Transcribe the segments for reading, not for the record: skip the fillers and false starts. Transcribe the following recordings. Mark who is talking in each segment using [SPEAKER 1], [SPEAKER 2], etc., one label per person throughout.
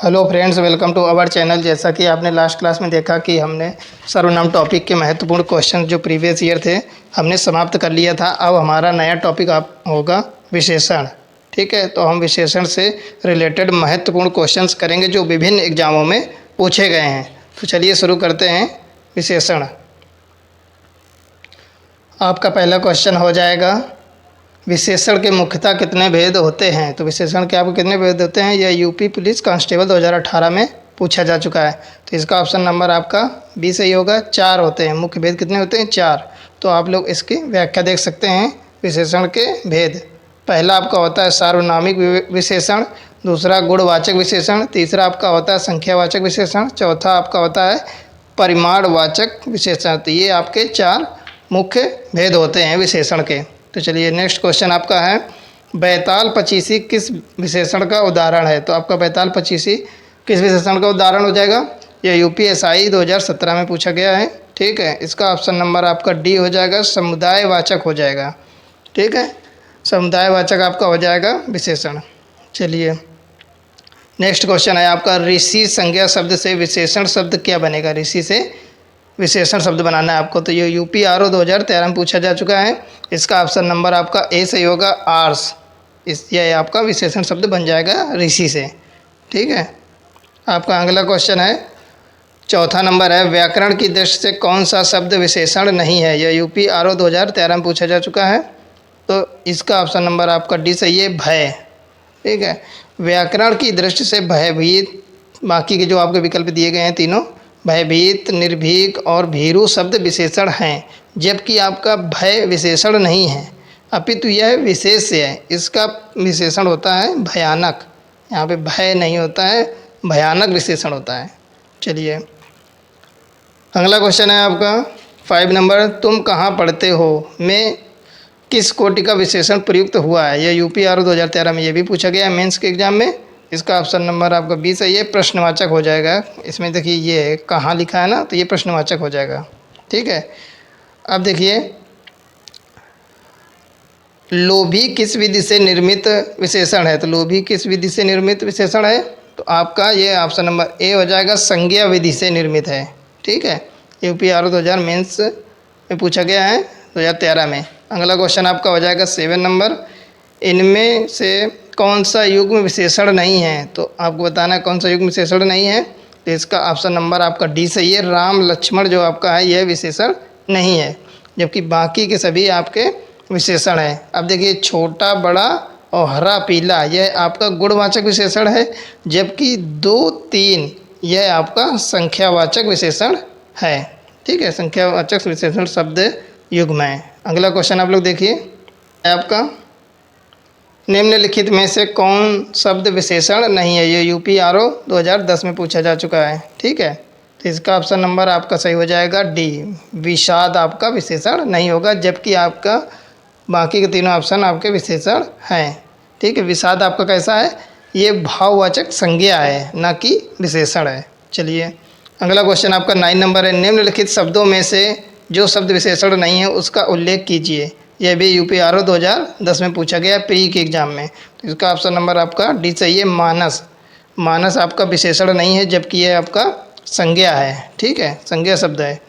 [SPEAKER 1] Hello friends, welcome to our channel. जैसा कि आपने लास्ट क्लास में देखा कि हमने सर्वनाम टॉपिक के महत्वपूर्ण क्वेश्चन जो प्रीवियस ईयर थे हमने समाप्त कर लिया था। अब हमारा नया टॉपिक आप होगा विशेषण। ठीक है, तो हम विशेषण से रिलेटेड महत्वपूर्ण क्वेश्चंस करेंगे जो विभिन्न एग्जामों में पूछे गए हैं। तो चलिए शुरू करते हैं। विशेषण, आपका पहला क्वेश्चन हो जाएगा, विशेषण के मुख्यतः कितने भेद होते हैं। तो विशेषण के आपको कितने भेद होते हैं, यह यूपी पुलिस कांस्टेबल 2018 में पूछा जा चुका है। तो इसका ऑप्शन नंबर आपका बी सही होगा। 4 होते हैं। मुख्य भेद कितने होते हैं? 4। तो आप लोग इसकी व्याख्या देख सकते हैं। विशेषण के भेद, पहला आपका होता है सार्वनामिक विशेषण, दूसरा गुणवाचक विशेषण, तीसरा आपका होता है संख्यावाचक विशेषण, चौथा आपका होता है परिमाणवाचक विशेषण। तो ये आपके 4 मुख्य भेद होते हैं विशेषण के। तो चलिए नेक्स्ट क्वेश्चन आपका है, बैताल पचीसी किस विशेषण का उदाहरण है। तो आपका बैताल पचीसी किस विशेषण का उदाहरण हो जाएगा? यह यूपीएसआई 2017 में पूछा गया है। ठीक है, इसका ऑप्शन नंबर आपका डी हो जाएगा, समुदायवाचक हो जाएगा। ठीक है, समुदायवाचक आपका हो जाएगा विशेषण। चलिए नेक्स्ट क्वेश्चन है आपका, ऋषि संज्ञा शब्द से विशेषण शब्द क्या बनेगा। ऋषि से विशेषण शब्द बनाना है आपको। तो ये यूपीआरओ 2013 में पूछा जा चुका है। इसका ऑप्शन नंबर आपका ए सही होगा, आर्स। यह आपका विशेषण शब्द बन जाएगा ऋषि से। ठीक है, आपका अगला क्वेश्चन है, चौथा नंबर है, व्याकरण की दृष्टि से कौन सा शब्द विशेषण नहीं है। यह यूपीआरओ 2013 में पूछा जा चुका है। तो इसका ऑप्शन नंबर आपका डी सही है, भय। ठीक है, व्याकरण की दृष्टि से भयभीत, बाकी के जो आपके विकल्प दिए गए हैं तीनों, भयभीत, निर्भीक और भीरू शब्द विशेषण हैं, जबकि आपका भय विशेषण नहीं है, अपितु यह विशेष्य है। इसका विशेषण होता है भयानक। यहाँ पे भय नहीं होता है, भयानक विशेषण होता है। चलिए अगला क्वेश्चन है आपका 5 नंबर, तुम कहाँ पढ़ते हो में किस कोटि का विशेषण प्रयुक्त हुआ है। यह यूपीआरओ 2013 में ये भी पूछा गया है मेंस के एग्जाम में। इसका ऑप्शन नंबर आपका बी सही है, प्रश्नवाचक हो जाएगा। इसमें देखिए ये कहाँ लिखा है ना, तो ये प्रश्नवाचक हो जाएगा। ठीक है, अब देखिए, लोभी किस विधि से निर्मित विशेषण है। तो लोभी किस विधि से निर्मित विशेषण है। तो आपका ये ऑप्शन नंबर ए हो जाएगा, संज्ञा विधि से निर्मित है। ठीक है, यूपीआरओ 2000 मेंस में पूछा गया है 2013 में। अगला क्वेश्चन आपका हो जाएगा 7 नंबर, इनमें से कौन सा युग्म विशेषण नहीं है। तो आपको बताना है कौन सा युग्म विशेषण नहीं है। तो इसका ऑप्शन नंबर आपका डी सही है, राम लक्ष्मण जो आपका है यह विशेषण नहीं है, जबकि बाकी के सभी आपके विशेषण हैं। अब देखिए, छोटा बड़ा और हरा पीला यह आपका गुणवाचक विशेषण है, जबकि 2 3 यह आपका संख्यावाचक विशेषण है। ठीक है, संख्यावाचक विशेषण शब्द युग्म है। अगला क्वेश्चन आप लोग देखिए, आपका निम्नलिखित में से कौन शब्द विशेषण नहीं है। ये यूपीआरओ 2010 में पूछा जा चुका है। ठीक है, तो इसका ऑप्शन नंबर आपका सही हो जाएगा डी, विषाद आपका विशेषण नहीं होगा, जबकि आपका बाकी के तीनों ऑप्शन आपके विशेषण हैं। ठीक है, विषाद आपका कैसा है, ये भाववाचक संज्ञा है, ना कि विशेषण है। चलिए अगला क्वेश्चन आपका 9 नंबर है, निम्नलिखित शब्दों में से जो शब्द विशेषण नहीं है उसका उल्लेख कीजिए। यह भी यूपीआरओ 2010 में पूछा गया प्री के एग्जाम में। तो इसका ऑप्शन नंबर आपका डी सही है, मानस। मानस आपका विशेषण नहीं है, जबकि यह आपका संज्ञा है। ठीक है, संज्ञा शब्द है,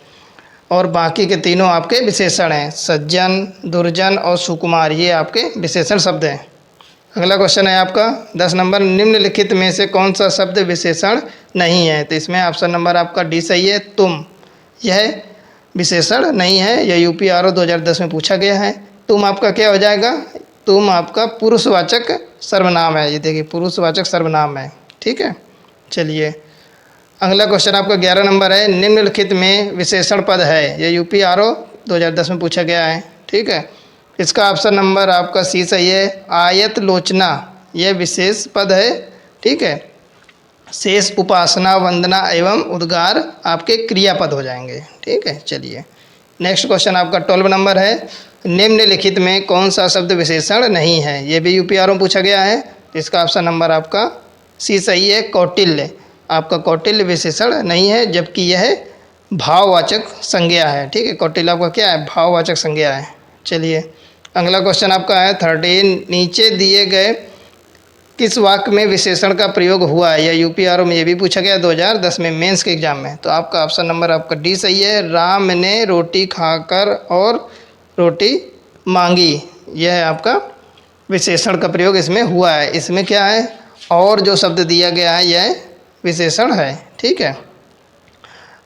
[SPEAKER 1] और बाकी के तीनों आपके विशेषण हैं, सज्जन, दुर्जन और सुकुमार, ये आपके विशेषण शब्द हैं। अगला क्वेश्चन है आपका 10 नंबर, निम्नलिखित में से कौन सा शब्द विशेषण नहीं है। तो इसमें ऑप्शन नंबर आपका डी सही है, तुम। यह विशेषण नहीं है, यह यूपीआरओ 2010 में पूछा गया है। तुम आपका क्या हो जाएगा, तुम आपका पुरुषवाचक सर्वनाम है। ये देखिए पुरुषवाचक सर्वनाम है। ठीक है, चलिए अगला क्वेश्चन आपका 11 नंबर है, निम्नलिखित में विशेषण पद है। यह यूपीआरओ 2010 में पूछा गया है। ठीक है, इसका ऑप्शन नंबर आपका सी सही है, आयत लोचना यह विशेष पद है। ठीक है, शेष उपासना, वंदना एवं उद्गार आपके क्रियापद हो जाएंगे। ठीक है, चलिए नेक्स्ट क्वेश्चन आपका 12 नंबर है, निम्नलिखित में कौन सा शब्द विशेषण नहीं है। ये भी यूपीआरओ में पूछा गया है। इसका ऑप्शन नंबर आपका सी सही है, कौटिल्य। आपका कौटिल्य विशेषण नहीं है, जबकि यह भाववाचक संज्ञा है। ठीक है, कौटिल्य आपका क्या है, भाववाचक संज्ञा है। चलिए अगला क्वेश्चन आपका है 13, नीचे दिए गए किस वाक्य में विशेषण का प्रयोग हुआ है? या यूपीआरओ में ये भी पूछा गया 2010 में मेंस के एग्जाम में। तो आपका ऑप्शन नंबर आपका डी सही है। राम ने रोटी खाकर और रोटी मांगी, यह है आपका विशेषण का प्रयोग इसमें हुआ है। इसमें क्या है, और जो शब्द दिया गया है यह विशेषण है। ठीक है,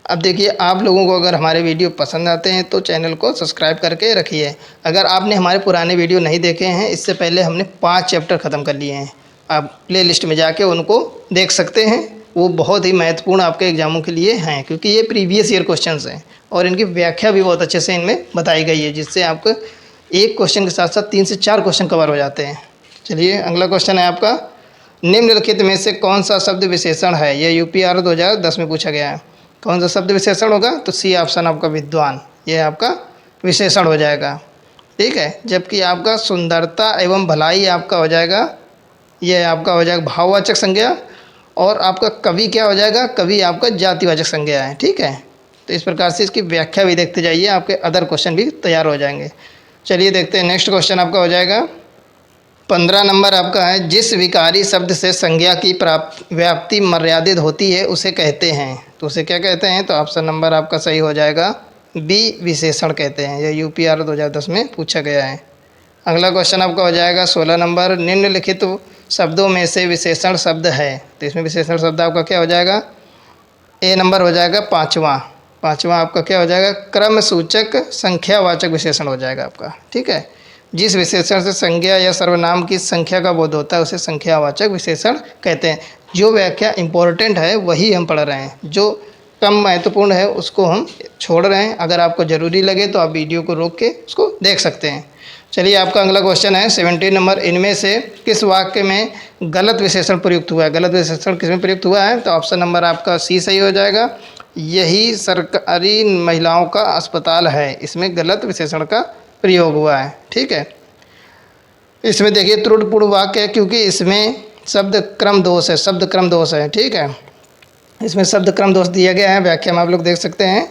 [SPEAKER 1] अब देखिए, आप लोगों को अगर हमारे वीडियो पसंद आते हैं तो चैनल को सब्सक्राइब करके रखिए। अगर आपने हमारे पुराने वीडियो नहीं देखे हैं, इससे पहले हमने 5 चैप्टर ख़त्म कर लिए हैं, आप प्ले लिस्ट में जाके उनको देख सकते हैं। वो बहुत ही महत्वपूर्ण आपके एग्जामों के लिए हैं, क्योंकि ये प्रीवियस ईयर क्वेश्चंस हैं और इनकी व्याख्या भी बहुत अच्छे से इनमें बताई गई है, जिससे आपको एक क्वेश्चन के साथ साथ 3 से 4 क्वेश्चन कवर हो जाते हैं। चलिए, अगला क्वेश्चन है आपका, निम्नलिखित में से कौन सा शब्द विशेषण है? यह यूपीआरओ 2010 में पूछा गया है। कौन सा शब्द विशेषण होगा? तो सी ऑप्शन आपका विद्वान, यह आपका विशेषण हो जाएगा। ठीक है, जबकि आपका सुंदरता एवं भलाई आपका हो जाएगा, यह आपका हो जाएगा भाववाचक संज्ञा। और आपका कवि क्या हो जाएगा? कवि आपका जातिवाचक संज्ञा है। ठीक है, तो इस प्रकार से इसकी व्याख्या भी देखते जाइए, आपके अदर क्वेश्चन भी तैयार हो जाएंगे। चलिए देखते हैं, नेक्स्ट क्वेश्चन आपका हो जाएगा 15 नंबर आपका है, जिस विकारी शब्द से संज्ञा की व्याप्ति मर्यादित होती है उसे कहते हैं। तो उसे क्या कहते हैं? तो ऑप्शन नंबर आपका सही हो जाएगा बी, विशेषण कहते हैं। यह यूपीआर 2010 में पूछा गया है। अगला क्वेश्चन आपका हो जाएगा 16 नंबर, निम्नलिखित शब्दों में से विशेषण शब्द है। तो इसमें विशेषण शब्द आपका क्या हो जाएगा? ए नंबर हो जाएगा पाँचवा आपका क्या हो जाएगा? क्रम सूचक संख्यावाचक विशेषण हो जाएगा आपका। ठीक है, जिस विशेषण से संज्ञा या सर्वनाम की संख्या का बोध होता है उसे संख्यावाचक विशेषण कहते हैं। जो व्याख्या इंपॉर्टेंट है वही हम पढ़ रहे हैं, जो कम महत्वपूर्ण है उसको हम छोड़ रहे हैं। अगर आपको ज़रूरी लगे तो आप वीडियो को रोक के उसको देख सकते हैं। चलिए, आपका अगला क्वेश्चन है 17 नंबर, इनमें से किस वाक्य में गलत विशेषण प्रयुक्त हुआ है? गलत विशेषण किसमें प्रयुक्त हुआ है? तो ऑप्शन नंबर आपका सी सही हो जाएगा। यही सरकारी महिलाओं का अस्पताल है, इसमें गलत विशेषण का प्रयोग हुआ है। ठीक है, इसमें देखिए त्रुटिपूर्ण वाक्य है, क्योंकि इसमें शब्द क्रम दोष है, शब्द क्रम दोष है। ठीक है, इसमें शब्द क्रम दोष दिया गया है, व्याख्या में आप लोग देख सकते हैं।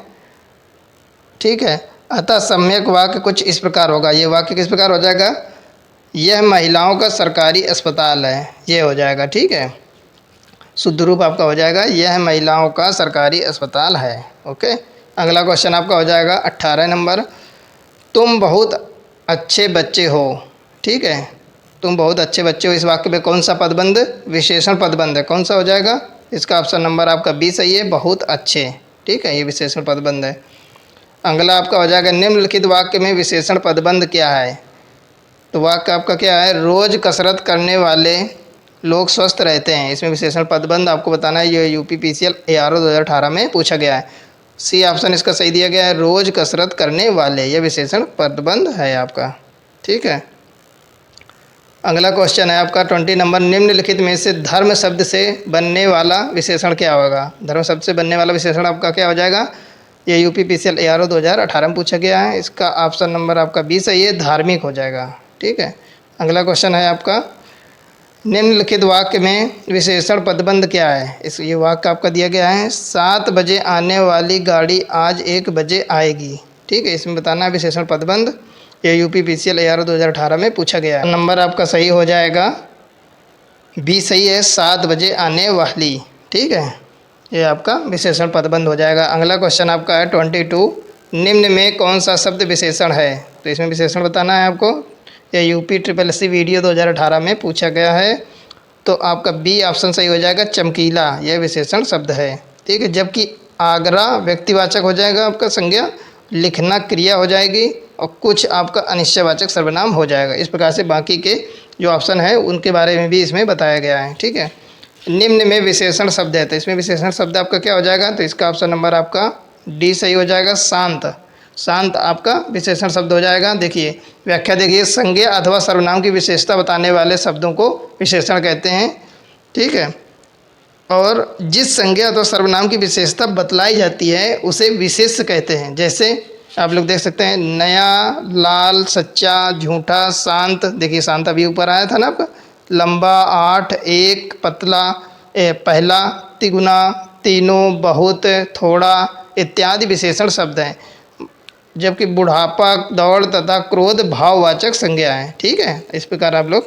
[SPEAKER 1] ठीक है, अतः सम्यक वाक्य कुछ इस प्रकार होगा। ये वाक्य किस प्रकार हो जाएगा? यह महिलाओं का सरकारी अस्पताल है, ये हो जाएगा। ठीक है, शुद्ध रूप आपका हो जाएगा यह महिलाओं का सरकारी अस्पताल है। ओके, अगला क्वेश्चन आपका हो जाएगा 18 नंबर, तुम बहुत अच्छे बच्चे हो। ठीक है, तुम बहुत अच्छे बच्चे हो, इस वाक्य में कौन सा पदबंध? विशेषण पदबंध है। कौन सा हो जाएगा? इसका ऑप्शन नंबर आपका बी सही है, बहुत अच्छे। ठीक है, ये विशेषण पदबंध है। अगला आपका हो जाएगा, निम्नलिखित वाक्य में विशेषण पदबंध क्या है? तो वाक्य आपका क्या है? रोज़ कसरत करने वाले लोग स्वस्थ रहते हैं, इसमें विशेषण पदबंध आपको बताना है। ये यूपीपीसीएल एआरओ 2018 में पूछा गया है। सी ऑप्शन इसका सही दिया गया है, रोज़ कसरत करने वाले, यह विशेषण पदबंध है आपका। ठीक है, अगला क्वेश्चन है आपका 20 नंबर, निम्नलिखित में से धर्म शब्द से बनने वाला विशेषण क्या होगा? धर्म शब्द से बनने वाला विशेषण आपका क्या हो जाएगा? ये यूपीपीसीएल एआरओ 2018 में पूछा गया है, इसका ऑप्शन नंबर आपका बी सही है, धार्मिक हो जाएगा। ठीक है, अगला क्वेश्चन है आपका, निम्नलिखित वाक्य में विशेषण पदबंध क्या है? ये वाक्य आपका दिया गया है, 7 बजे आने वाली गाड़ी आज 1 बजे आएगी। ठीक है, इसमें बताना है विशेषण पदबंध। ये यूपीपीसीएल एआरओ 2018 में पूछा गया है। नंबर आपका सही हो जाएगा बी सही है, 7 बजे आने वाली। ठीक है, ये आपका विशेषण पदबंध हो जाएगा। अगला क्वेश्चन आपका है 22, निम्न में कौन सा शब्द विशेषण है? तो इसमें विशेषण बताना है आपको। ये यूपीट्रिपलएससी वीडियो 2018 में पूछा गया है, तो आपका बी ऑप्शन सही हो जाएगा, चमकीला, यह विशेषण शब्द है। ठीक है, जबकि आगरा व्यक्तिवाचक हो जाएगा आपका संज्ञा, लिखना क्रिया हो जाएगी, और कुछ आपका अनिश्चयवाचक सर्वनाम हो जाएगा। इस प्रकार से बाकी के जो ऑप्शन है उनके बारे में भी इसमें बताया गया है। ठीक है, निम्न में विशेषण शब्द है, तो इसमें विशेषण शब्द आपका क्या हो जाएगा? तो इसका ऑप्शन नंबर आपका डी सही हो जाएगा, शांत। शांत आपका विशेषण शब्द हो जाएगा। देखिए व्याख्या देखिए, संज्ञा अथवा सर्वनाम की विशेषता बताने वाले शब्दों को विशेषण कहते हैं। ठीक है, और जिस संज्ञा अथवा सर्वनाम की विशेषता बतलाई जाती है उसे विशेष्य कहते हैं। जैसे आप लोग देख सकते हैं, नया, लाल, सच्चा, झूठा, शांत। देखिए शांत अभी ऊपर आया था ना आपका, लंबा, 8, 1, पतला, पहला, तिगुना, तीनों, बहुत, थोड़ा इत्यादि विशेषण शब्द हैं। जबकि बुढ़ापा, दौड़ तथा क्रोध भाववाचक संज्ञा है। ठीक है, इस प्रकार आप लोग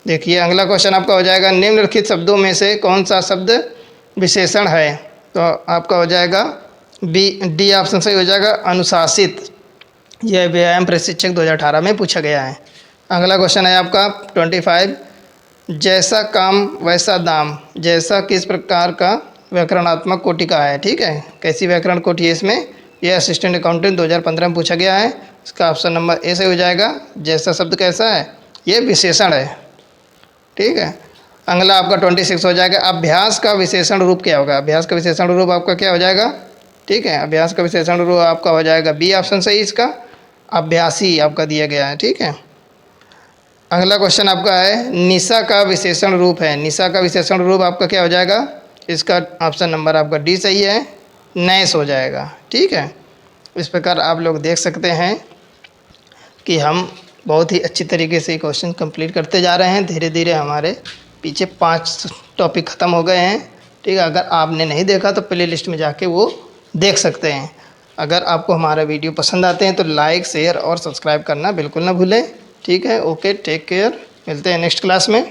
[SPEAKER 1] देखिए अगला क्वेश्चन आपका हो जाएगा, निम्नलिखित शब्दों में से कौन सा शब्द विशेषण है? तो आपका हो जाएगा डी ऑप्शन सही हो जाएगा, अनुशासित। यह व्यायाम प्रशिक्षक 2018 में पूछा गया है। अगला क्वेश्चन है आपका 25, जैसा काम वैसा दाम, जैसा किस प्रकार का व्याकरणात्मक कोटि का है? ठीक है, कैसी व्याकरण कोटि है इसमें? यह असिस्टेंट अकाउंटेंट 2015 में पूछा गया है। इसका ऑप्शन नंबर ए सही हो जाएगा। जैसा शब्द कैसा है? ये विशेषण है। ठीक है, अगला आपका 26 हो जाएगा, अभ्यास का विशेषण रूप क्या होगा? अभ्यास का विशेषण रूप आपका क्या हो जाएगा? ठीक है, अभ्यास का विशेषण रूप आपका हो जाएगा बी ऑप्शन सही इसका, अभ्यासी आपका दिया गया है। ठीक है, अगला क्वेश्चन आपका है, निशा का विशेषण रूप है। निशा का विशेषण रूप आपका क्या हो जाएगा? इसका ऑप्शन नंबर आपका डी सही है, नैश हो जाएगा। ठीक है, इस प्रकार आप लोग देख सकते हैं कि हम बहुत ही अच्छी तरीके से क्वेश्चन कंप्लीट करते जा रहे हैं। धीरे धीरे हमारे पीछे 5 टॉपिक ख़त्म हो गए हैं। ठीक है, अगर आपने नहीं देखा तो प्ले लिस्ट में जाके वो देख सकते हैं। अगर आपको हमारा वीडियो पसंद आते हैं तो लाइक, शेयर और सब्सक्राइब करना बिल्कुल ना भूलें। ठीक है, ओके, टेक केयर, मिलते हैं नेक्स्ट क्लास में।